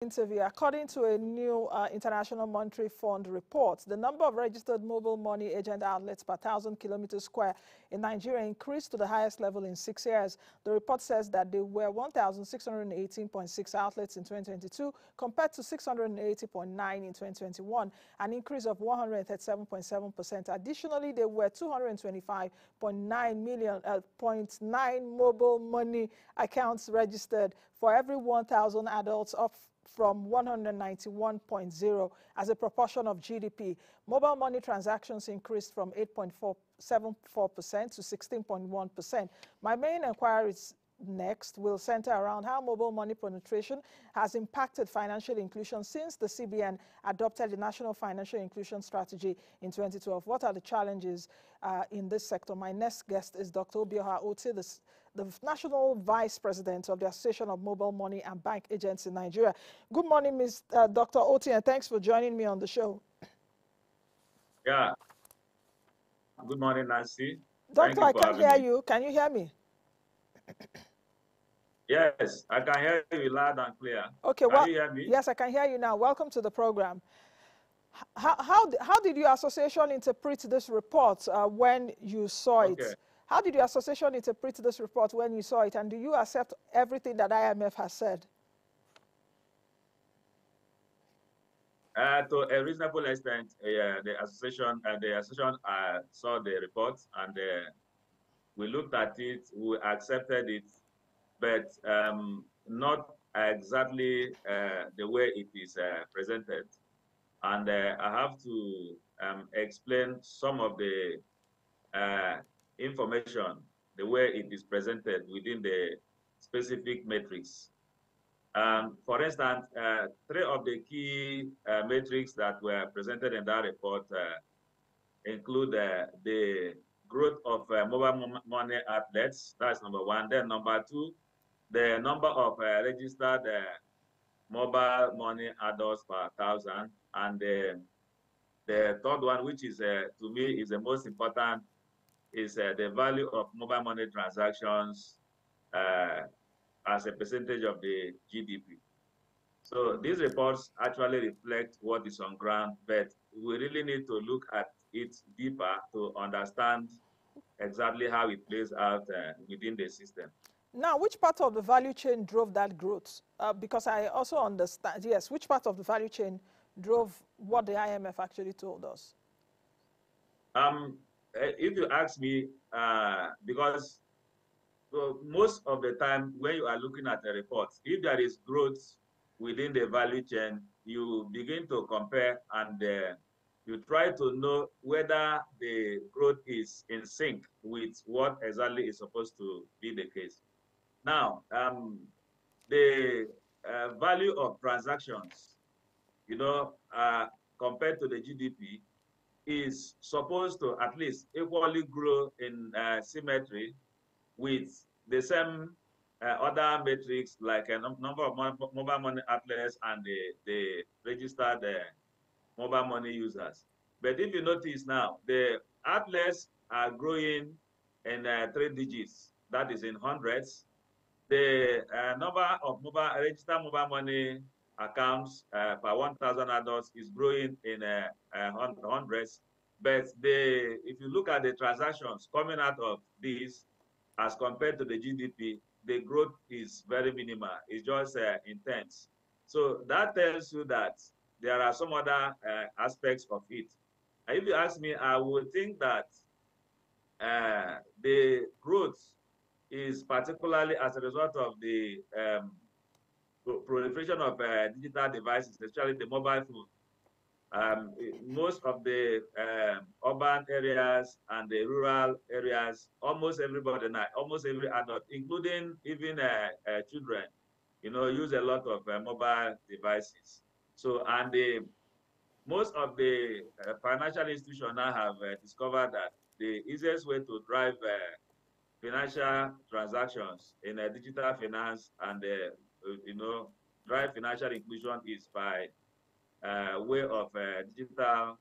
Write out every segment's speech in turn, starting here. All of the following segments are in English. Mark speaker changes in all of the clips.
Speaker 1: Interview. According to a new International Monetary Fund report, the number of registered mobile money agent outlets per 1,000 kilometers square in Nigeria increased to the highest level in 6 years. The report says that there were 1,618.6 outlets in 2022 compared to 680.9 in 2021, an increase of 137.7%. Additionally, there were 225.9 million mobile money accounts registered for every 1,000 adults, up from 191.0 as a proportion of GDP. Mobile money transactions increased from 8.74% to 16.1%. My main inquiries next will center around how mobile money penetration has impacted financial inclusion since the CBN adopted the National Financial Inclusion Strategy in 2012. What are the challenges in this sector? My next guest is Dr. Obioha, the National Vice President of the Association of Mobile Money and Bank Agents in Nigeria. Good morning, Dr. Oti, and thanks for joining me on the show.
Speaker 2: Yeah. Good morning, Nancy.
Speaker 1: Doctor, I can't hear you. Can you hear me?
Speaker 2: Yes, I can hear you loud and clear.
Speaker 1: Okay,
Speaker 2: can you hear me?
Speaker 1: Yes, I can hear you now. Welcome to the program. How did your association interpret this report when you saw it? How did your association interpret this report when you saw it? And do you accept everything that IMF has said?
Speaker 2: To a reasonable extent, the association saw the report and we looked at it, we accepted it, but not exactly the way it is presented. And I have to explain some of the information, the way it is presented within the specific metrics. For instance, 3 of the key metrics that were presented in that report include the growth of mobile money outlets. That's number 1. Then number 2, the number of registered mobile money adults per 1,000. And the third one, which is to me is the most important, is the value of mobile money transactions as a percentage of the GDP. So these reports actually reflect what is on ground, but we really need to look at it deeper to understand exactly how it plays out within the system.
Speaker 1: Now, which part of the value chain drove that growth? Because I also understand, yes, which part of the value chain drove what the IMF actually told us?
Speaker 2: If you ask me, because most of the time when you are looking at a report, if there is growth within the value chain, you begin to compare and you try to know whether the growth is in sync with what exactly is supposed to be the case. Now, the value of transactions, compared to the GDP, is supposed to at least equally grow in symmetry with the same other metrics like a number of mobile money outlets and the registered mobile money users. But if you notice now, the outlets are growing in 3 digits, that is in hundreds. The number of registered mobile money accounts per 1,000 adults is growing in hundreds. But if you look at the transactions coming out of these, as compared to the GDP, the growth is very minimal. It's just intense. So that tells you that there are some other aspects of it. If you ask me, I would think that the growth is particularly as a result of the proliferation of digital devices, especially the mobile phone. Most of the urban areas and the rural areas, almost everybody now, almost every adult, including even children, use a lot of mobile devices. So, and most of the financial institutions now have discovered that the easiest way to drive financial transactions in digital finance and drive financial inclusion is by way of digital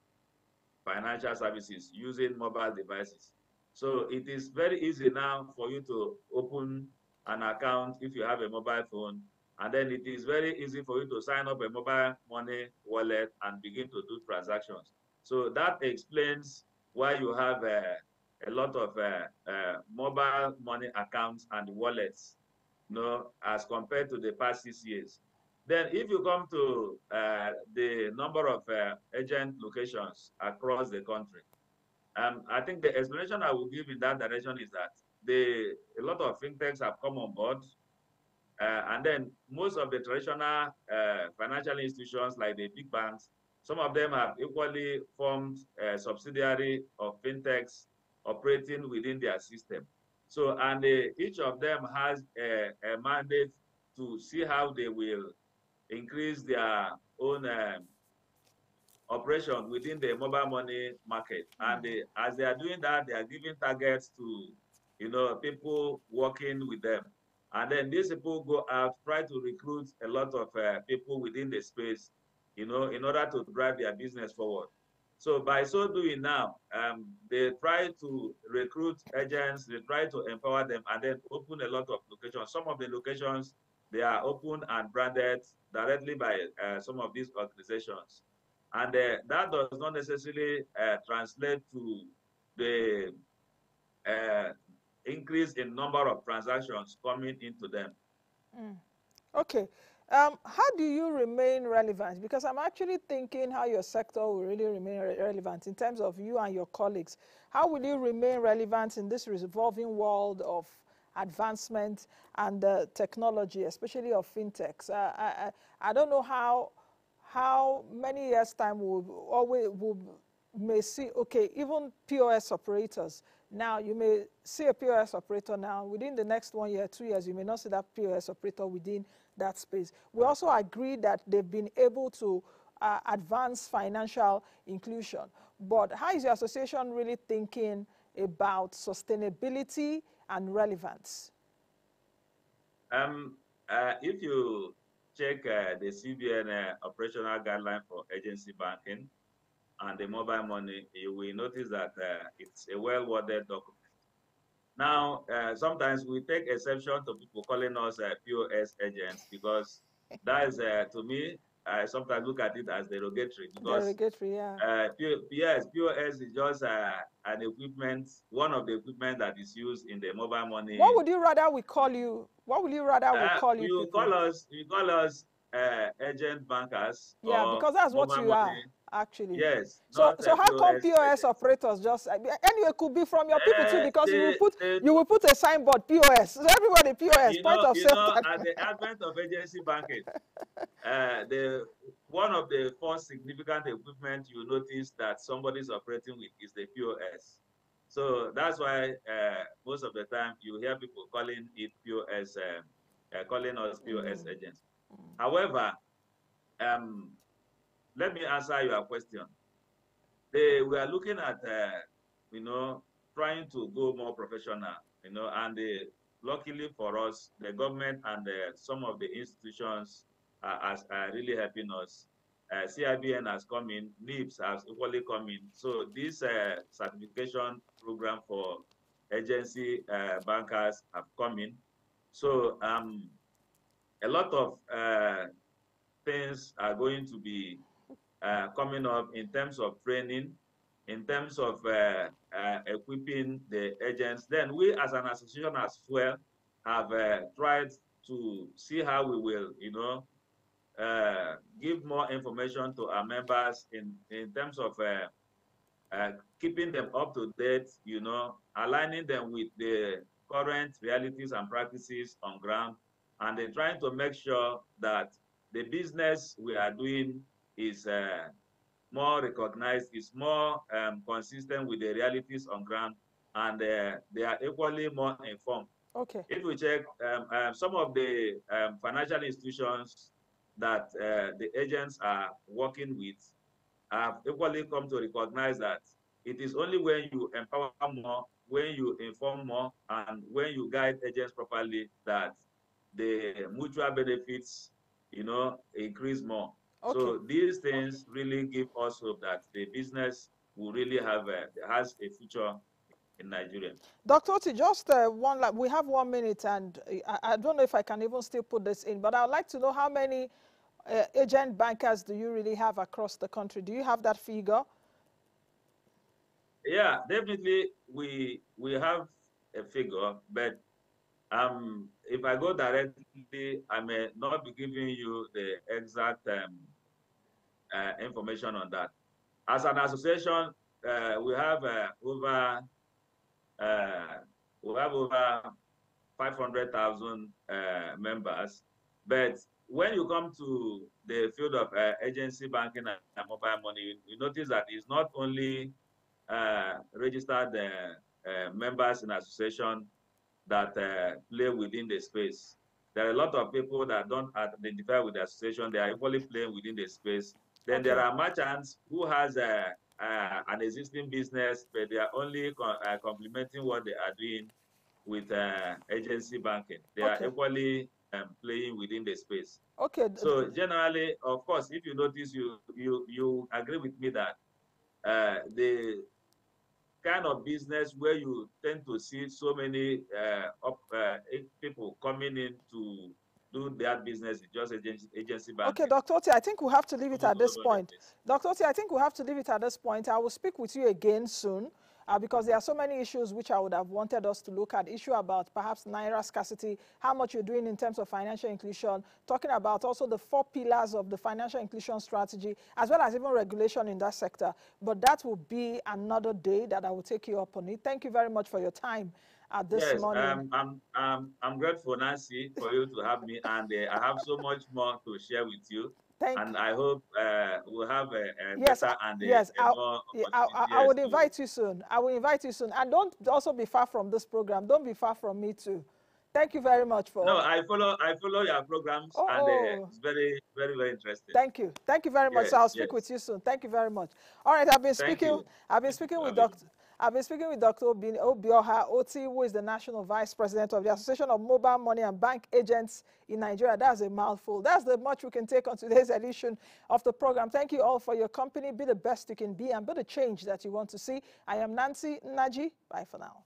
Speaker 2: financial services using mobile devices. So it is very easy now for you to open an account if you have a mobile phone And then it is very easy for you to sign up a mobile money wallet and begin to do transactions. So that explains why you have a lot of mobile money accounts and wallets, as compared to the past 6 years. Then if you come to the number of agent locations across the country, I think the explanation I will give in that direction is that a lot of fintechs have come on board, and then most of the traditional financial institutions like the big banks, some of them have equally formed a subsidiary of fintechs operating within their system. So, and each of them has a mandate to see how they will increase their own operation within the mobile money market. And as they are doing that, they are giving targets to, people working with them. And then these people go out, try to recruit a lot of people within the space, in order to drive their business forward. So by so doing now, they try to recruit agents, they try to empower them, and then open a lot of locations. Some of the locations, they are open and branded directly by some of these organizations. And that does not necessarily translate to the increase in number of transactions coming into them.
Speaker 1: Okay. How do you remain relevant? Because I'm actually thinking how your sector will really remain relevant in terms of you and your colleagues. How will you remain relevant in this evolving world of advancement and technology, especially of fintechs? I don't know how many years time may see, okay, even POS operators. Now, you may see a POS operator now. Within the next 1 year, 2 years, you may not see that POS operator within that space. We also agree that they've been able to advance financial inclusion. But how is your association really thinking about sustainability and relevance?
Speaker 2: If you check the CBN operational guideline for agency banking and the mobile money, you will notice that it's a well-worded document. Now, sometimes we take exception to people calling us POS agents, because that is, to me, I sometimes look at it as derogatory, because
Speaker 1: yeah.
Speaker 2: POS is just an equipment, one of the equipment that is used in the mobile money.
Speaker 1: What would you rather we call you? What would you rather we call you people?
Speaker 2: You call us agent bankers.
Speaker 1: Yeah, because that's what you are, actually.
Speaker 2: Yes.
Speaker 1: So how come POS operators just anyway could be from your people too, because you will put a signboard POS. So everybody POS, point of sale.
Speaker 2: At the advent of agency banking, one of the first significant equipment you notice that somebody is operating with is the POS. So that's why most of the time you hear people calling it POS, calling us POS agents. However, let me answer your question. We are looking at, trying to go more professional, and luckily for us, the government and some of the institutions are really helping us. CIBN has come in, NIPS has equally come in. So this certification program for agency bankers have come in. So a lot of things are going to be coming up in terms of training, in terms of equipping the agents. Then we as an association as well have tried to see how we will, give more information to our members in terms of keeping them up to date, aligning them with the current realities and practices on ground, and then trying to make sure that the business we are doing is more recognized, is more consistent with the realities on ground, and they are equally more informed.
Speaker 1: Okay.
Speaker 2: If we check some of the financial institutions that the agents are working with, have equally come to recognize that it is only when you empower more, when you inform more, and when you guide agents properly that the mutual benefits, increase more. Okay. So these things really give us hope that the business will really has a future in Nigeria.
Speaker 1: Dr. Oti, just we have 1 minute, and I don't know if I can even still put this in, but I would like to know how many agent bankers do you really have across the country? Do you have that figure?
Speaker 2: Yeah, definitely we have a figure, but if I go directly, I may not be giving you the exact information on that. As an association, we have over uh, 500,000 members. But when you come to the field of agency banking and mobile money, you notice that it's not only registered members in association that play within the space. There are a lot of people that don't identify with the association. They are equally playing within the space. Then
Speaker 1: Okay.
Speaker 2: there are merchants who has an existing business, but they are only complementing what they are doing with agency banking. They are
Speaker 1: Okay.
Speaker 2: equally playing within the space.
Speaker 1: Okay.
Speaker 2: So generally, of course, if you notice, you agree with me that the kind of business where you tend to see so many people coming in to do their business is just agency
Speaker 1: Okay,
Speaker 2: banking.
Speaker 1: Dr. Oti, I think we have to leave it
Speaker 2: Almost
Speaker 1: at
Speaker 2: all
Speaker 1: this
Speaker 2: over the
Speaker 1: point.
Speaker 2: place.
Speaker 1: Dr. Oti, I think we have to leave it at this point. I will speak with you again soon because there are so many issues which I would have wanted us to look at. Issue about perhaps Naira scarcity, how much you're doing in terms of financial inclusion, talking about also the 4 pillars of the financial inclusion strategy, as well as even regulation in that sector. But that will be another day that I will take you up on it. Thank you very much for your time this
Speaker 2: Yes,
Speaker 1: morning.
Speaker 2: I'm grateful, Nancy, for you to have me, and I have so much more to share with you. And I hope we'll have a
Speaker 1: Yes,
Speaker 2: better and
Speaker 1: yes,
Speaker 2: a more opportunity
Speaker 1: I
Speaker 2: yes,
Speaker 1: would
Speaker 2: to.
Speaker 1: invite you soon. I will invite you soon. And don't also be far from this program. Don't be far from me too. Thank you very much
Speaker 2: No,
Speaker 1: for.
Speaker 2: I follow your programs,
Speaker 1: Oh,
Speaker 2: and
Speaker 1: oh.
Speaker 2: it's very, very, very interesting.
Speaker 1: Thank you. Thank you very much. So I'll
Speaker 2: Yes,
Speaker 1: speak with
Speaker 2: yes.
Speaker 1: you soon. Thank you very much. All right,
Speaker 2: Thank you.
Speaker 1: I've been
Speaker 2: Thank you
Speaker 1: speaking
Speaker 2: for
Speaker 1: with
Speaker 2: having me.
Speaker 1: Dr. Obioha Oti, who is the National Vice President of the Association of Mobile Money and Bank Agents in Nigeria. That's a mouthful. That's the much we can take on today's edition of the program. Thank you all for your company. Be the best you can be and be the change that you want to see. I am Nancy Naji. Bye for now.